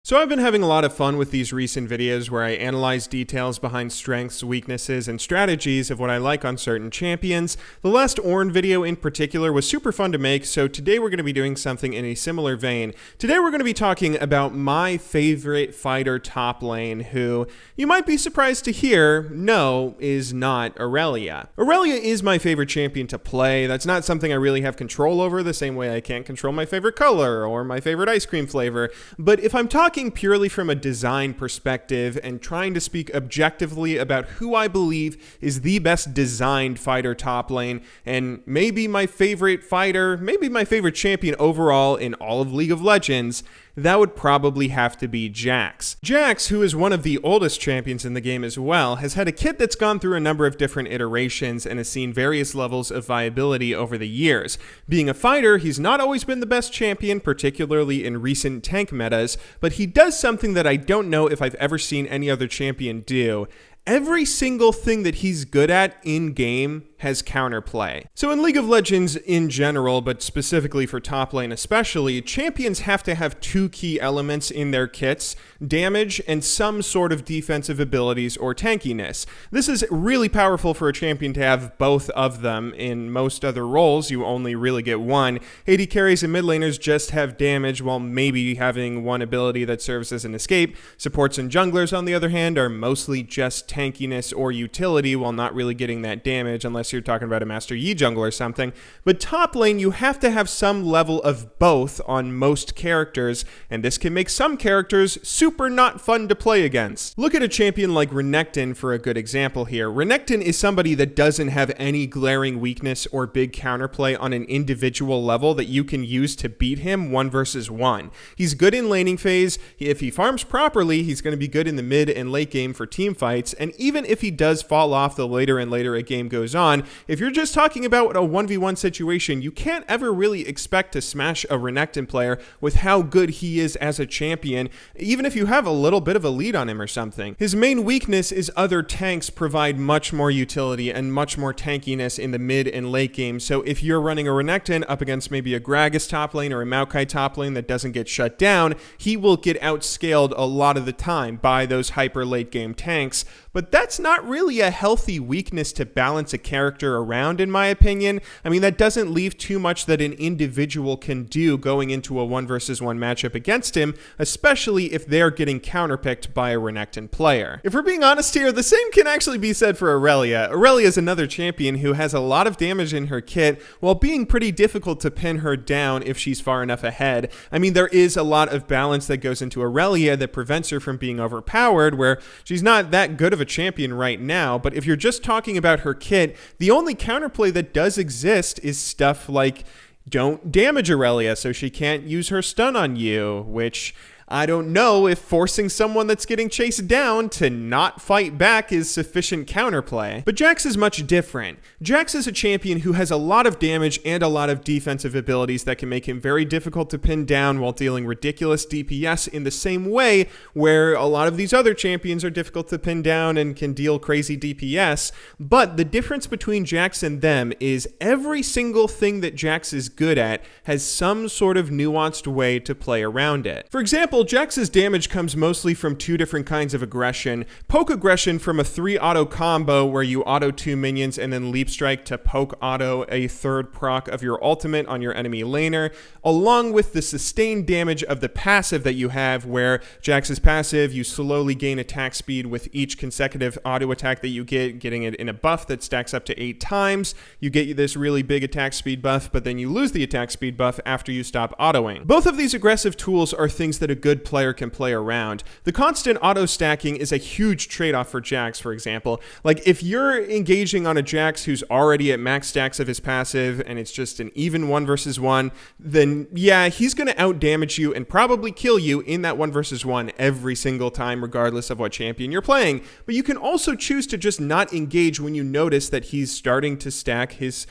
So I've been having a lot of fun with these recent videos where I analyze details behind strengths, weaknesses, and strategies of what I like on certain champions. The last Ornn video in particular was super fun to make, so today we're going to be doing something in a similar vein. Today we're going to be talking about my favorite fighter top lane, who you might be surprised to hear, no, is not Irelia. Irelia is my favorite champion to play. That's not something I really have control over, the same way I can't control my favorite color or my favorite ice cream flavor. But if I'm talking purely from a design perspective and trying to speak objectively about who I believe is the best designed fighter top lane, and maybe my favorite fighter, maybe my favorite champion overall in all of League of Legends, that would probably have to be Jax. Jax, who is one of the oldest champions in the game as well, has had a kit that's gone through a number of different iterations and has seen various levels of viability over the years. Being a fighter, he's not always been the best champion, particularly in recent tank metas, but he does something that I don't know if I've ever seen any other champion do. Every single thing that he's good at in-game has counterplay. So in League of Legends in general, but specifically for top lane especially, champions have to have two key elements in their kits: damage and some sort of defensive abilities or tankiness. This is really powerful for a champion to have both of them. In most other roles, you only really get one. AD carries and mid laners just have damage, while maybe having one ability that serves as an escape. Supports and junglers, on the other hand, are mostly just tankiness or utility, while not really getting that damage unless you're talking about a Master Yi jungle or something. But top lane, you have to have some level of both on most characters, and this can make some characters super not fun to play against. Look at a champion like Renekton for a good example here. Renekton is somebody that doesn't have any glaring weakness or big counterplay on an individual level that you can use to beat him 1 versus 1. He's good in laning phase. If he farms properly, he's going to be good in the mid and late game for team fights, and even if he does fall off the later and later a game goes on, if you're just talking about a 1v1 situation, you can't ever really expect to smash a Renekton player with how good he is as a champion, even if you have a little bit of a lead on him or something. His main weakness is other tanks provide much more utility and much more tankiness in the mid and late game, so if you're running a Renekton up against maybe a Gragas top lane or a Maokai top lane that doesn't get shut down, he will get outscaled a lot of the time by those hyper late game tanks. But that's not really a healthy weakness to balance a character around, in my opinion. I mean, that doesn't leave too much that an individual can do going into a 1 versus 1 matchup against him, especially if they're getting counterpicked by a Renekton player. If we're being honest here, the same can actually be said for Irelia. Irelia is another champion who has a lot of damage in her kit, while being pretty difficult to pin her down if she's far enough ahead. I mean, there is a lot of balance that goes into Irelia that prevents her from being overpowered, where she's not that good of a champion right now. But if you're just talking about her kit, the only counterplay that does exist is stuff like don't damage Irelia so she can't use her stun on you, which I don't know if forcing someone that's getting chased down to not fight back is sufficient counterplay. But Jax is much different. Jax is a champion who has a lot of damage and a lot of defensive abilities that can make him very difficult to pin down while dealing ridiculous DPS in the same way where a lot of these other champions are difficult to pin down and can deal crazy DPS. But the difference between Jax and them is every single thing that Jax is good at has some sort of nuanced way to play around it. For example, Jax's damage comes mostly from two different kinds of aggression. Poke aggression from a 3 auto combo where you auto 2 minions and then leap strike to poke auto a third proc of your ultimate on your enemy laner, along with the sustained damage of the passive that you have, where Jax's passive, you slowly gain attack speed with each consecutive auto attack that you get, getting it in a buff that stacks up to 8 times. You get this really big attack speed buff, but then you lose the attack speed buff after you stop autoing. Both of these aggressive tools are things that a good player can play around. The constant auto stacking is a huge trade-off for Jax, for example. Like, if you're engaging on a Jax who's already at max stacks of his passive and it's just an even 1 versus 1, then yeah, he's going to outdamage you and probably kill you in that 1 versus 1 every single time, regardless of what champion you're playing. But you can also choose to just not engage when you notice that he's starting to stack his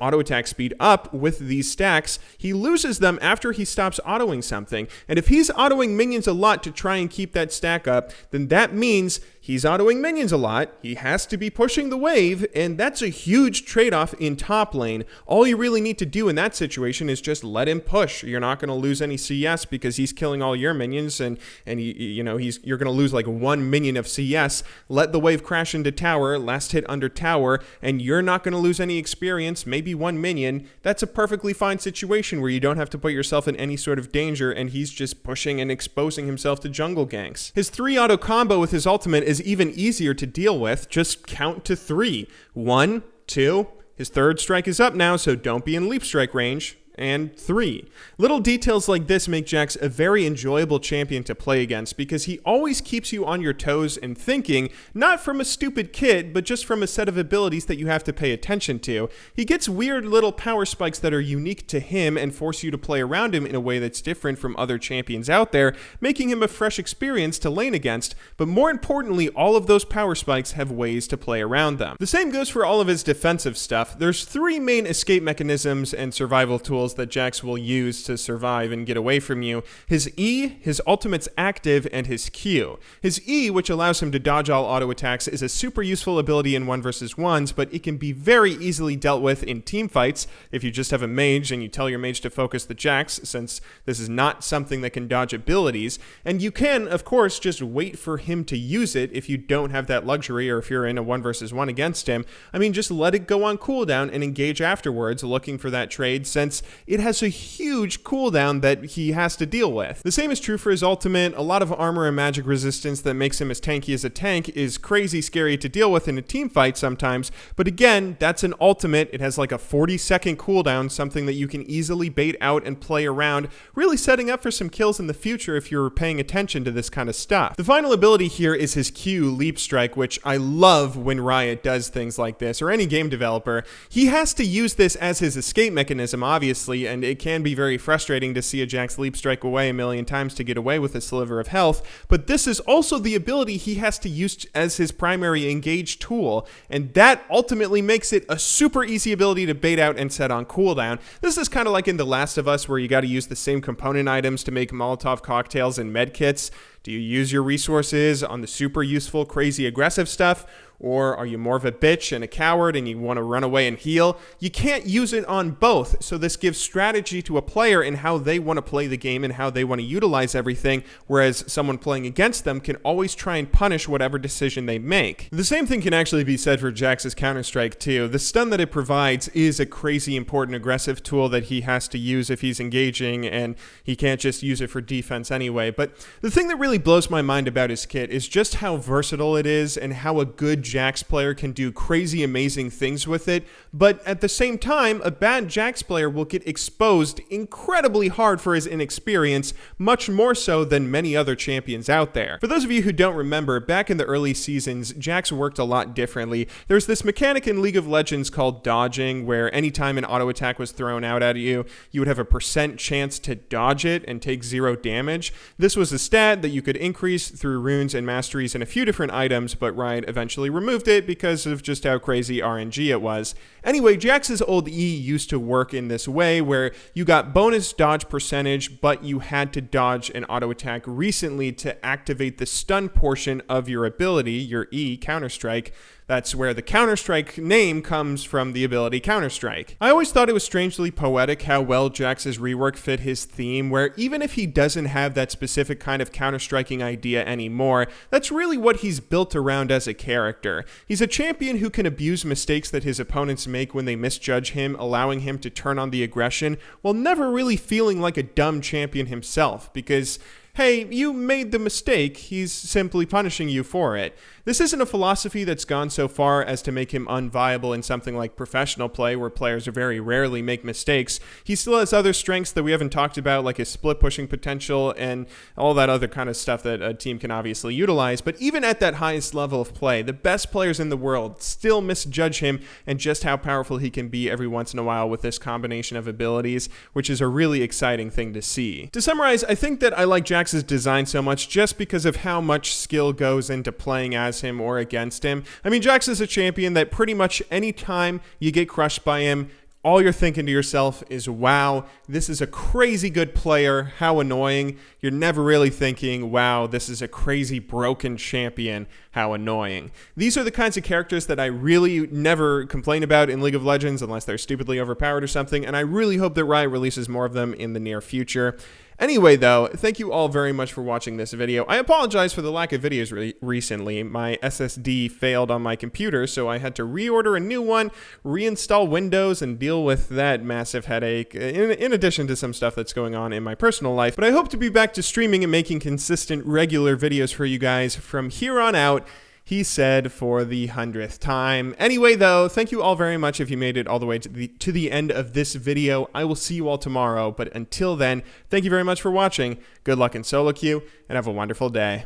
auto attack speed up with these stacks. He loses them after he stops autoing something. And if he's autoing minions a lot to try and keep that stack up, then that means he's autoing minions a lot, he has to be pushing the wave, and that's a huge trade-off in top lane. All you really need to do in that situation is just let him push. You're not going to lose any CS because he's killing all your minions, and you're going to lose like 1 minion of CS. Let the wave crash into tower, last hit under tower, and you're not going to lose any experience, maybe 1 minion. That's a perfectly fine situation where you don't have to put yourself in any sort of danger, and he's just pushing and exposing himself to jungle ganks. His 3 auto combo with his ultimate is even easier to deal with. Just count to 3. 1, 2, his 3rd strike is up now, so don't be in leap strike range. And 3. Little details like this make Jax a very enjoyable champion to play against because he always keeps you on your toes and thinking, not from a stupid kid, but just from a set of abilities that you have to pay attention to. He gets weird little power spikes that are unique to him and force you to play around him in a way that's different from other champions out there, making him a fresh experience to lane against, but more importantly, all of those power spikes have ways to play around them. The same goes for all of his defensive stuff. There's 3 main escape mechanisms and survival tools that Jax will use to survive and get away from you. His E, his ultimate's active, and his Q. His E, which allows him to dodge all auto attacks, is a super useful ability in 1 versus 1s, but it can be very easily dealt with in team fights if you just have a mage and you tell your mage to focus the Jax, since this is not something that can dodge abilities. And you can, of course, just wait for him to use it if you don't have that luxury or if you're in a 1 versus 1 against him. I mean, just let it go on cooldown and engage afterwards looking for that trade, since it has a huge cooldown that he has to deal with. The same is true for his ultimate. A lot of armor and magic resistance that makes him as tanky as a tank is crazy scary to deal with in a team fight sometimes, but again, that's an ultimate. It has like a 40-second cooldown, something that you can easily bait out and play around, really setting up for some kills in the future if you're paying attention to this kind of stuff. The final ability here is his Q, Leap Strike, which I love when Riot does things like this, or any game developer. He has to use this as his escape mechanism, obviously, and it can be very frustrating to see a Jax leap strike away a million times to get away with a sliver of health, but this is also the ability he has to use as his primary engage tool, and that ultimately makes it a super easy ability to bait out and set on cooldown. This is kind of like in The Last of Us, where you got to use the same component items to make Molotov cocktails and medkits. Do you use your resources on the super useful, crazy aggressive stuff? Or are you more of a bitch and a coward and you want to run away and heal? You can't use it on both, so this gives strategy to a player in how they want to play the game and how they want to utilize everything, whereas someone playing against them can always try and punish whatever decision they make. The same thing can actually be said for Jax's Counter-Strike too. The stun that it provides is a crazy important aggressive tool that he has to use if he's engaging, and he can't just use it for defense anyway. But the thing that really blows my mind about his kit is just how versatile it is and how a good Jax player can do crazy amazing things with it, but at the same time, a bad Jax player will get exposed incredibly hard for his inexperience, much more so than many other champions out there. For those of you who don't remember, back in the early seasons, Jax worked a lot differently. There's this mechanic in League of Legends called dodging, where anytime an auto attack was thrown out at you, you would have a % chance to dodge it and take 0 damage. This was a stat that you could increase through runes and masteries and a few different items, but Riot eventually removed it because of just how crazy RNG it was. Anyway, Jax's old E used to work in this way, where you got bonus dodge percentage, but you had to dodge an auto attack recently to activate the stun portion of your ability, your E, Counter-Strike. That's where the Counter-Strike name comes from, the ability Counter-Strike. I always thought it was strangely poetic how well Jax's rework fit his theme, where even if he doesn't have that specific kind of counter-striking idea anymore, that's really what he's built around as a character. He's a champion who can abuse mistakes that his opponents make when they misjudge him, allowing him to turn on the aggression, while never really feeling like a dumb champion himself, because hey, you made the mistake, he's simply punishing you for it. This isn't a philosophy that's gone so far as to make him unviable in something like professional play, where players very rarely make mistakes. He still has other strengths that we haven't talked about, like his split pushing potential and all that other kind of stuff that a team can obviously utilize. But even at that highest level of play, the best players in the world still misjudge him and just how powerful he can be every once in a while with this combination of abilities, which is a really exciting thing to see. To summarize, I think that I like Jax's design so much just because of how much skill goes into playing as him or against him. I mean, Jax is a champion that pretty much any time you get crushed by him, all you're thinking to yourself is, wow, this is a crazy good player, how annoying. You're never really thinking, wow, this is a crazy broken champion, how annoying. These are the kinds of characters that I really never complain about in League of Legends unless they're stupidly overpowered or something, and I really hope that Riot releases more of them in the near future. Anyway, though, thank you all very much for watching this video. I apologize for the lack of videos recently. My SSD failed on my computer, so I had to reorder a new one, reinstall Windows, and deal with that massive headache, in addition to some stuff that's going on in my personal life. But I hope to be back to streaming and making consistent, regular videos for you guys from here on out, he said for the 100th time. Anyway, though, thank you all very much if you made it all the way to the end of this video. I will see you all tomorrow, but until then, thank you very much for watching. Good luck in solo queue, and have a wonderful day.